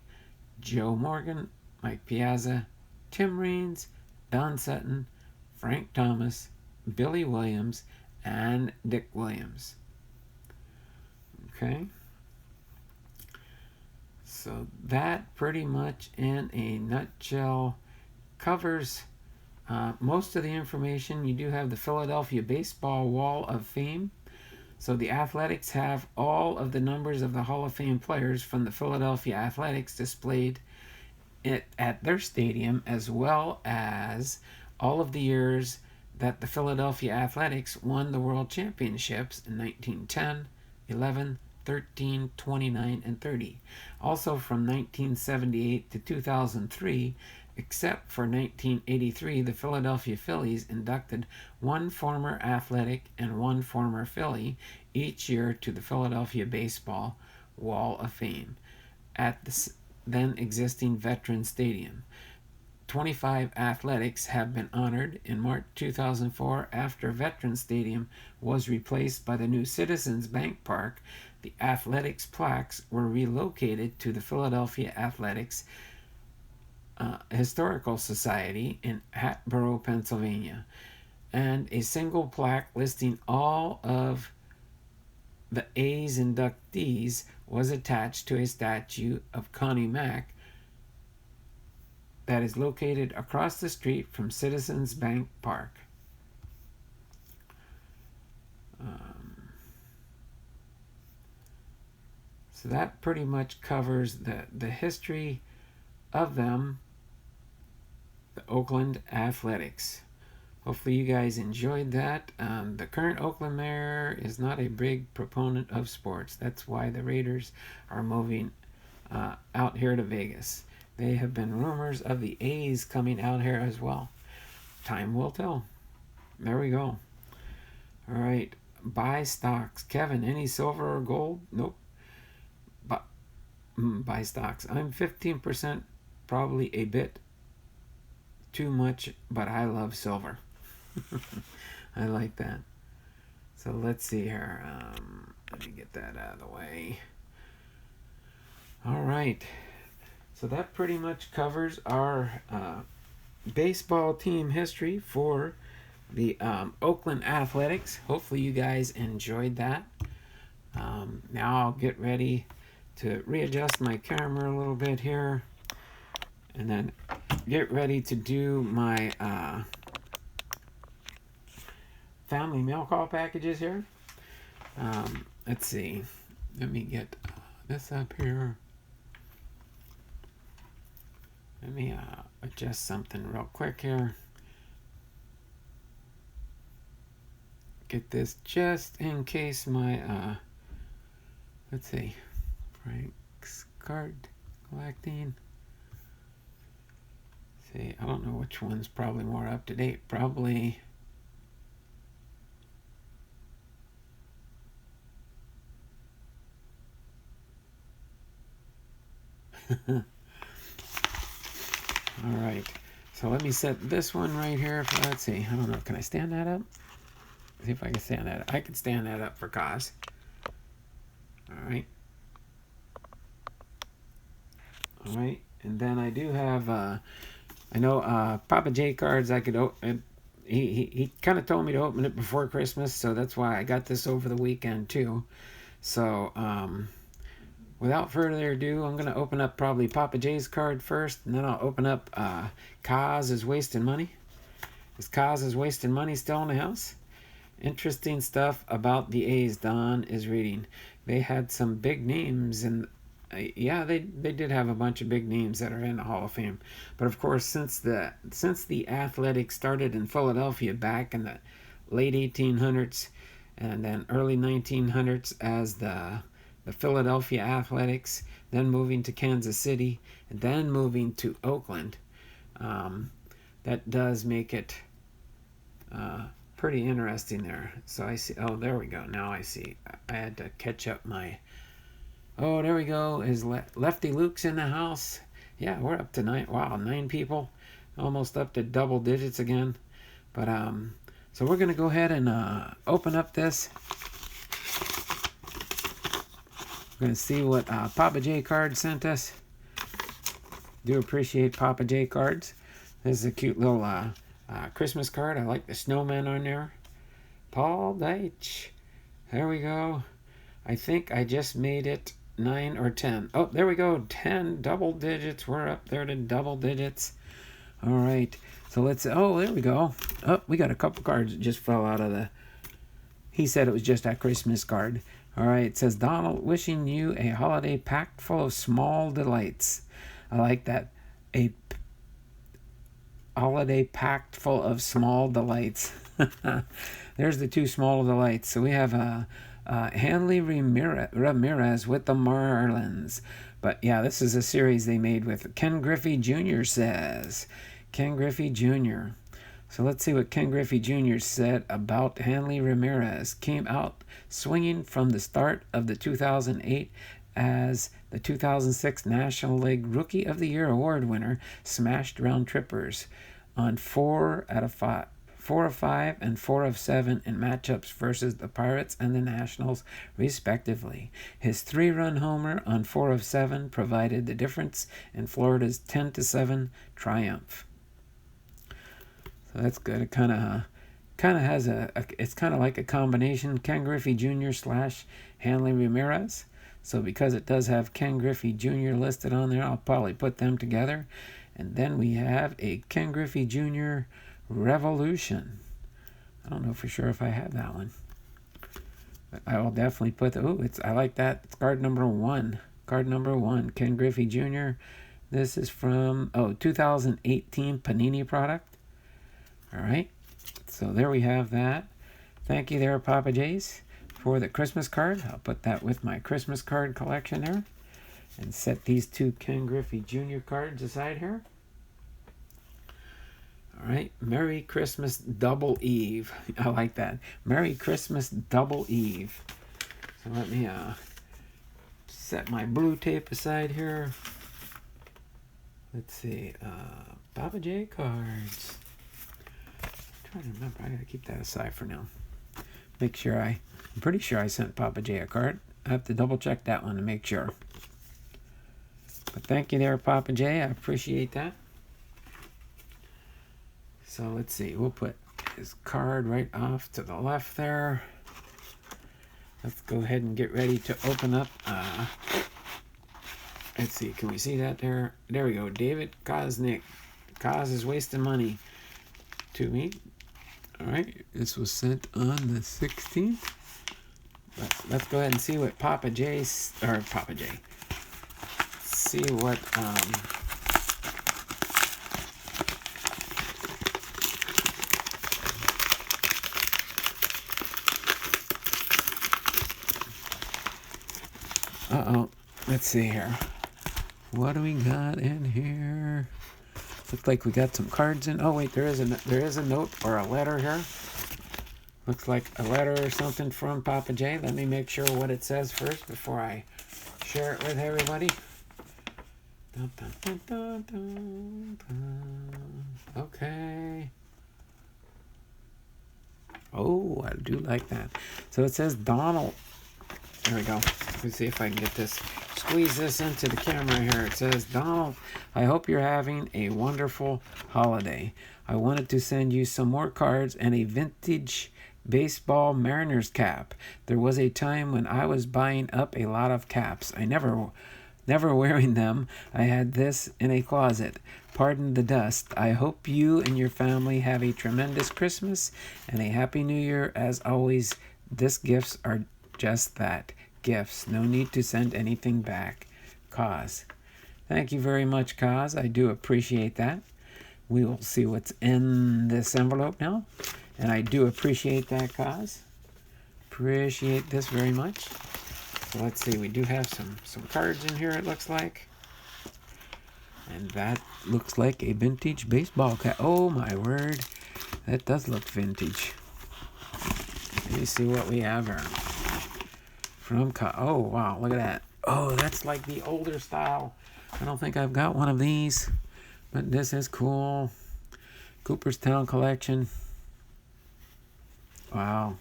Joe Morgan, Mike Piazza, Tim Raines, Don Sutton, Frank Thomas, Billy Williams, and Dick Williams. Okay. So that pretty much in a nutshell covers most of the information. You do have the Philadelphia Baseball Wall of Fame. So the Athletics have all of the numbers of the Hall of Fame players from the Philadelphia Athletics displayed at their stadium, as well as all of the years that the Philadelphia Athletics won the World Championships in 1910, 11, 13, 29, and 30. Also from 1978 to 2003, except for 1983, the Philadelphia Phillies inducted one former Athletic and one former Philly each year to the Philadelphia Baseball Wall of Fame at the then existing Veterans Stadium. 25 Athletics have been honored. In March 2004, after Veterans Stadium was replaced by the new Citizens Bank Park, the Athletics plaques were relocated to the Philadelphia Athletics Historical Society in Hatboro, Pennsylvania, and a single plaque listing all of the A's inductees was attached to a statue of Connie Mack that is located across the street from Citizens Bank Park. So that pretty much covers the history of them, the Oakland Athletics. Hopefully you guys enjoyed that. The current Oakland mayor is not a big proponent of sports. That's why the Raiders are moving out here to Vegas. There have been rumors of the A's coming out here as well. Time will tell. There we go. All right. Buy stocks. Kevin, any silver or gold? Nope. Buy stocks. I'm 15%, probably a bit too much, but I love silver. I like that. So let's see here. Let me get that out of the way. All right. So that pretty much covers our baseball team history for the Oakland Athletics. Hopefully you guys enjoyed that. Now I'll get ready to readjust my camera a little bit here, and then get ready to do my family mail call packages here. Let's see. Let me get this up here. Let me adjust something real quick here. Get this just in case my let's see, Frank's card collecting. See, I don't know which one's probably more up to date. Probably all right. So let me set this one right here. Let's see. I don't know. Can I stand that up? See if I can stand that up. I can stand that up for cause. All right. All right. And then I do have, I know Papa J cards I could open. He kind of told me to open it before Christmas, so that's why I got this over the weekend too. So without further ado, I'm going to open up probably Papa J's card first, and then I'll open up Kaz is Wasting Money. Is Kaz is Wasting Money still in the house? Interesting stuff about the A's Don is reading. They had some big names, and yeah, they did have a bunch of big names that are in the Hall of Fame. But of course, since the Athletics started in Philadelphia back in the late 1800s and then early 1900s as the Philadelphia Athletics, then moving to Kansas City, and then moving to Oakland, that does make it pretty interesting there. So I see, oh, there we go. Now I see. I had to catch up my, oh, there we go. Is Lefty Luke's in the house? Yeah, we're up to 9 people. Almost up to double digits again. But, so we're going to go ahead and open up this. We're going to see what Papa J Card sent us. Do appreciate Papa J Cards. This is a cute little Christmas card. I like the snowman on there. Paul Deitch. There we go. I think I just made it 9 or 10. Oh, there we go. 10 double digits. We're up there to double digits. All right. So let's, oh, there we go. Oh, we got a couple cards that just fell out of the, he said it was just a Christmas card. All right. It says, Donald, wishing you a holiday packed full of small delights. I like that. A holiday packed full of small delights. There's the two small delights. So we have Hanley Ramirez with the Marlins. But yeah, this is a series they made with Ken Griffey Jr. says. Ken Griffey Jr. So let's see what Ken Griffey Jr. said about Hanley Ramirez. Came out swinging from the start of the 2008 as the 2006 National League Rookie of the Year award winner, smashed round trippers on 4 of 5 and 4 of 7 in matchups versus the Pirates and the Nationals, respectively. His 3-run homer on 4 of 7 provided the difference in Florida's 10-7 triumph. So that's good. It kind of has it's kind of like a combination Ken Griffey Jr. / Hanley Ramirez. So because it does have Ken Griffey Jr. listed on there, I'll probably put them together. And then we have a Ken Griffey Jr. Revolution. I don't know for sure if I have that one. But I will definitely put I like that. It's card number 1. Card number 1, Ken Griffey Jr. This is from 2018 Panini product. All right. So there we have that. Thank you there, Papa J's, for the Christmas card. I'll put that with my Christmas card collection there. And set these 2 Ken Griffey Jr. cards aside here. All right. Merry Christmas Double Eve. I like that. Merry Christmas Double Eve. So let me set my blue tape aside here. Let's see. Papa J cards. I'm trying to remember. I got to keep that aside for now. Make sure I'm pretty sure I sent Papa J a card. I have to double check that one to make sure. But thank you there, Papa J. I appreciate that. So let's see. We'll put his card right off to the left there. Let's go ahead and get ready to open up Let's see. Can we see that there? There we go. David Kosnick. Kos is wasting money to me. All right. This was sent on the 16th. Let's go ahead and see what Papa J. See what let's see here. What do we got in here? Looks like we got some cards in. Oh wait, there is a note or a letter here. Looks like a letter or something from Papa J. Let me make sure what it says first before I share it with everybody. Dun, dun, dun, dun, dun, dun. Okay. Oh, I do like that. So it says Donald. There we go. Let's see if I can get this. Squeeze this into the camera here. It says, Donald, I hope you're having a wonderful holiday. I wanted to send you some more cards and a vintage baseball Mariners cap. There was a time when I was buying up a lot of caps. I never wearing them. I had this in a closet. Pardon the dust. I hope you and your family have a tremendous Christmas and a Happy New Year. As always, these gifts are just that. Gifts. No need to send anything back. Kos. Thank you very much, Kos. I do appreciate that. We will see what's in this envelope now. And I do appreciate that, Kos. Appreciate this very much. So let's see. We do have some cards in here, it looks like. And that looks like a vintage baseball cap. Oh, my word. That does look vintage. Let me see what we have here. Oh, wow, look at that. Oh, that's like the older style. I don't think I've got one of these, but this is cool. Cooperstown collection. Wow.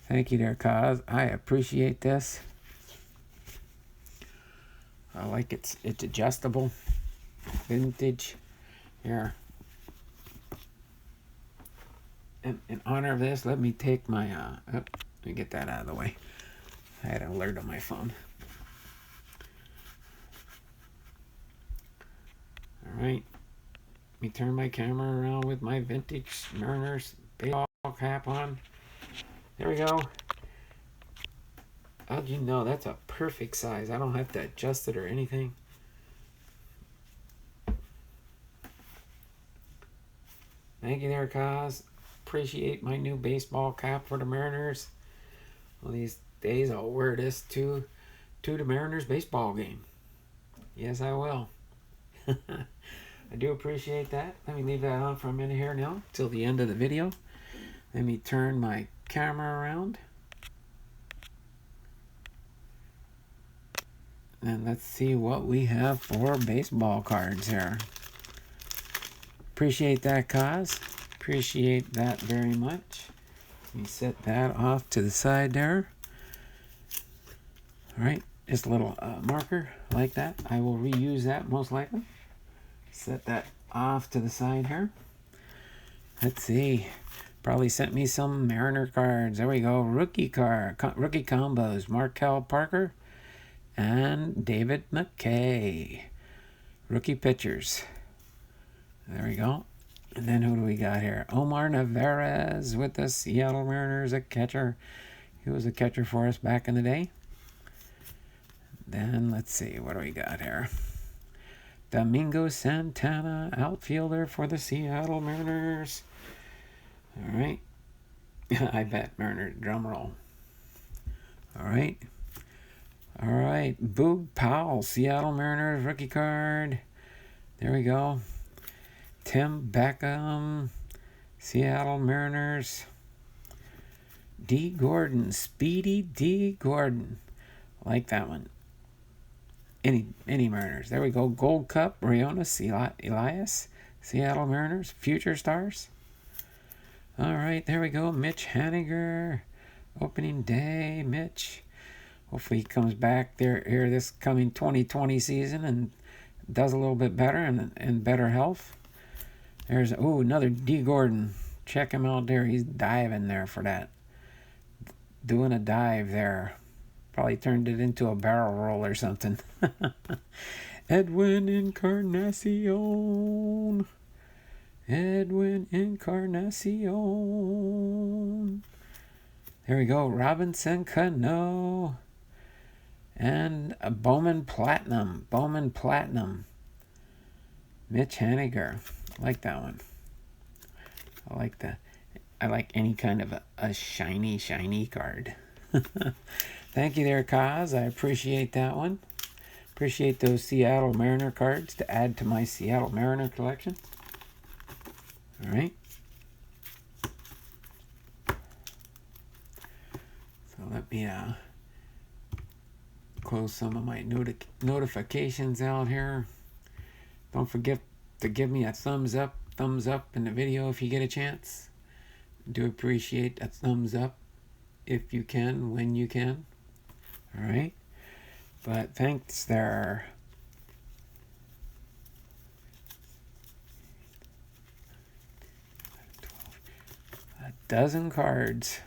Thank you there, Kos. I appreciate this. I like it's adjustable. Vintage. Here. In honor of this, let me take my, let me get that out of the way. I had an alert on my phone. All right. Let me turn my camera around with my vintage Mariners baseball cap on. There we go. How'd you know? That's a perfect size. I don't have to adjust it or anything. Thank you there, Kos. Appreciate my new baseball cap for the Mariners. Well, these days I'll wear this to the Mariners baseball game. Yes, I will. I do appreciate that. Let me leave that on for a minute here now till the end of the video. Let me turn my camera around. And let's see what we have for baseball cards here. Appreciate that, Kos. Appreciate that very much. Let me set that off to the side there. All right, just a little marker like that. I will reuse that most likely. Set that off to the side here. Let's see. Probably sent me some Mariner cards. There we go. Rookie combos. Markel Parker and David McKay. Rookie pitchers. There we go. And then who do we got here? Omar Narvaez with the Seattle Mariners, a catcher. He was a catcher for us back in the day. Then let's see, what do we got here? Domingo Santana, outfielder for the Seattle Mariners. All right. I bet Mariners, drum roll. All right. All right. Boog Powell, Seattle Mariners, rookie card. There we go. Tim Beckham, Seattle Mariners. D. Gordon, Speedy D. Gordon. Like that one. Any Mariners. There we go. Gold Cup, Rionis Elias, Seattle Mariners, Future Stars. All right, there we go. Mitch Haniger, opening day. Mitch. Hopefully he comes back there here this coming 2020 season and does a little bit better and in better health. There's another D. Gordon. Check him out there. He's diving there for that. Doing a dive there Probably turned it into a barrel roll or something. Edwin Encarnacion. Edwin Encarnacion. There we go. Robinson Cano. And a Bowman Platinum. Bowman Platinum. Mitch Haniger. I like that one. I like any kind of a shiny card. Thank you there, Kaz. I appreciate that one. Appreciate those Seattle Mariner cards to add to my Seattle Mariner collection. All right. So let me close some of my notifications out here. Don't forget to give me a thumbs up in the video if you get a chance. Do appreciate a thumbs up if you can, when you can. All right. But thanks there. A dozen cards.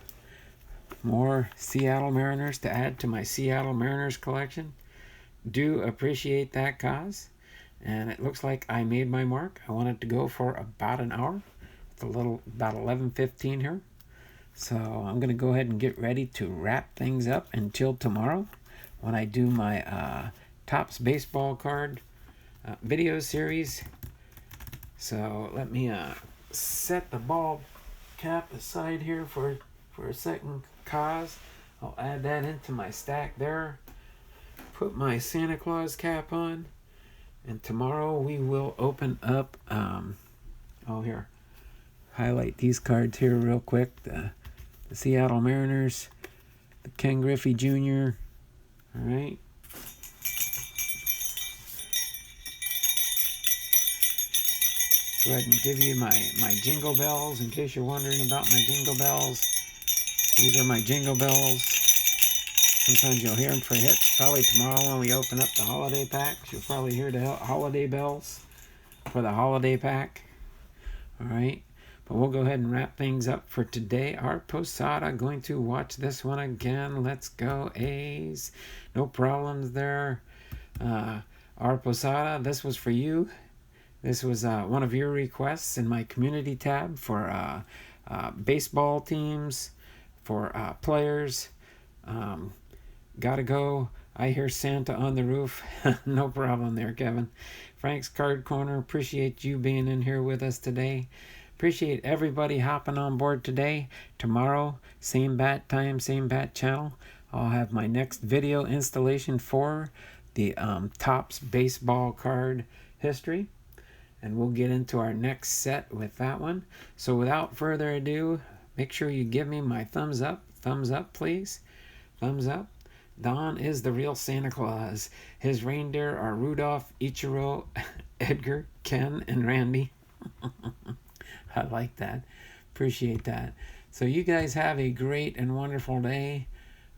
More Seattle Mariners to add to my Seattle Mariners collection. Do appreciate that, cause. And it looks like I made my mark. I wanted to go for about an hour. It's about 11:15 here. So I'm going to go ahead and get ready to wrap things up until tomorrow when I do my Topps Baseball card video series. So let me set the ball cap aside here for a second, cause I'll add that into my stack there. Put my Santa Claus cap on, and tomorrow we will open up here, highlight these cards here real quick. The Seattle Mariners, the Ken Griffey Jr. All right. Go ahead and give you my jingle bells in case you're wondering about my jingle bells. These are my jingle bells. Sometimes you'll hear them for hits. Probably tomorrow when we open up the holiday packs, you'll probably hear the holiday bells for the holiday pack. All right. But we'll go ahead and wrap things up for today. Our Posada going to watch this one again. Let's go, A's. No problems there. Our Posada, this was for you. This was one of your requests in my community tab for baseball teams, for players. Gotta go. I hear Santa on the roof. No problem there, Kevin. Frank's Card Corner, appreciate you being in here with us today. Appreciate everybody hopping on board today. Tomorrow, same bat time, same bat channel. I'll have my next video installation for the Topps Baseball card history. And we'll get into our next set with that one. So without further ado, make sure you give me my thumbs up. Thumbs up, please. Thumbs up. Don is the real Santa Claus. His reindeer are Rudolph, Ichiro, Edgar, Ken, and Randy. I like that. Appreciate that. So you guys have a great and wonderful day.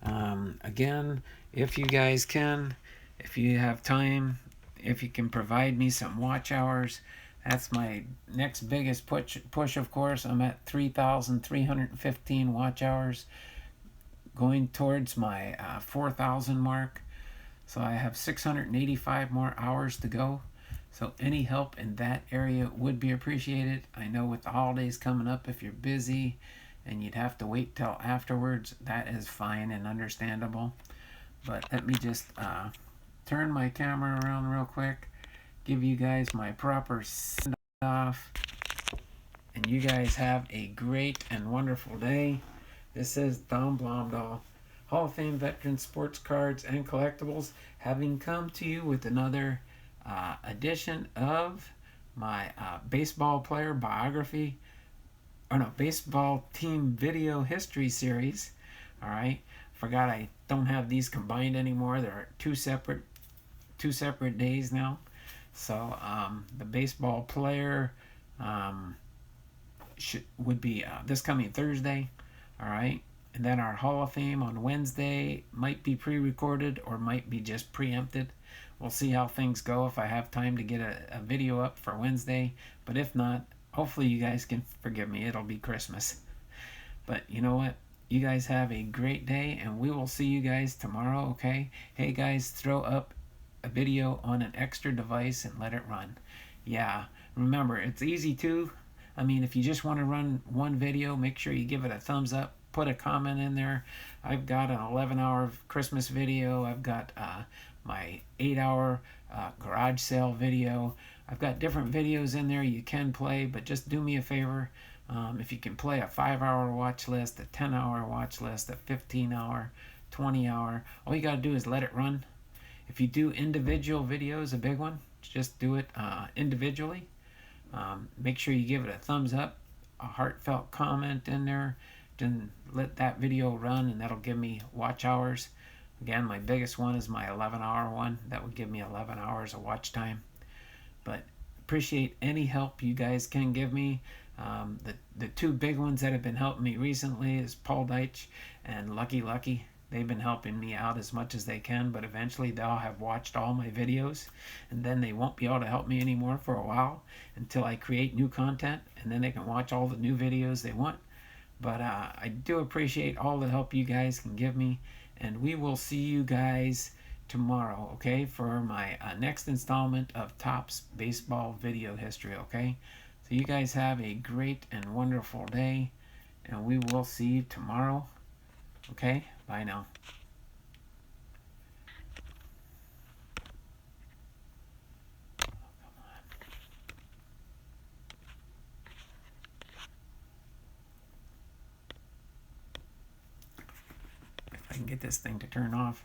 Again, if you guys can, if you have time, if you can provide me some watch hours, that's my next biggest push, of course. I'm at 3,315 watch hours, going towards my 4,000 mark. So I have 685 more hours to go. So any help in that area would be appreciated. I know with the holidays coming up, if you're busy and you'd have to wait till afterwards, that is fine and understandable. But let me just turn my camera around real quick, give you guys my proper send off, and you guys have a great and wonderful day. This is Don Blomdahl, Hall of Fame veteran sports cards and collectibles, having come to you with another edition of my baseball player biography, baseball team video history series. All right, forgot I don't have these combined anymore. They're two separate days now. So the baseball player would be this coming Thursday. All right, and then our Hall of Fame on Wednesday might be pre-recorded or might be just preempted. We'll see how things go, if I have time to get a video up for Wednesday. But if not, hopefully you guys can forgive me. It'll be Christmas. But you know what? you guys have a great day, and we will see you guys tomorrow, okay? Hey guys, throw up a video on an extra device and let it run. Yeah, remember, it's easy too. I mean, if you just want to run one video, make sure you give it a thumbs up. Put a comment in there. I've got an 11-hour Christmas video. I've got my 8-hour garage sale video. I've got different videos in there you can play, but just do me a favor. If you can play a 5-hour watch list, a 10-hour watch list, a 15-hour, 20-hour, all you got to do is let it run. If you do individual videos, a big one, just do it individually. Make sure you give it a thumbs up, a heartfelt comment in there, then let that video run, and that'll give me watch hours. Again, my biggest one is my 11-hour one. That would give me 11 hours of watch time. But appreciate any help you guys can give me. The two big ones that have been helping me recently is Paul Deitch and Lucky. They've been helping me out as much as they can, but eventually they'll have watched all my videos, and then they won't be able to help me anymore for a while until I create new content, and then they can watch all the new videos they want. But I do appreciate all the help you guys can give me, and we will see you guys tomorrow, okay, for my next installment of Topps Baseball Video History, okay? So you guys have a great and wonderful day, and we will see you tomorrow, okay? Bye now. If I can get this thing to turn off.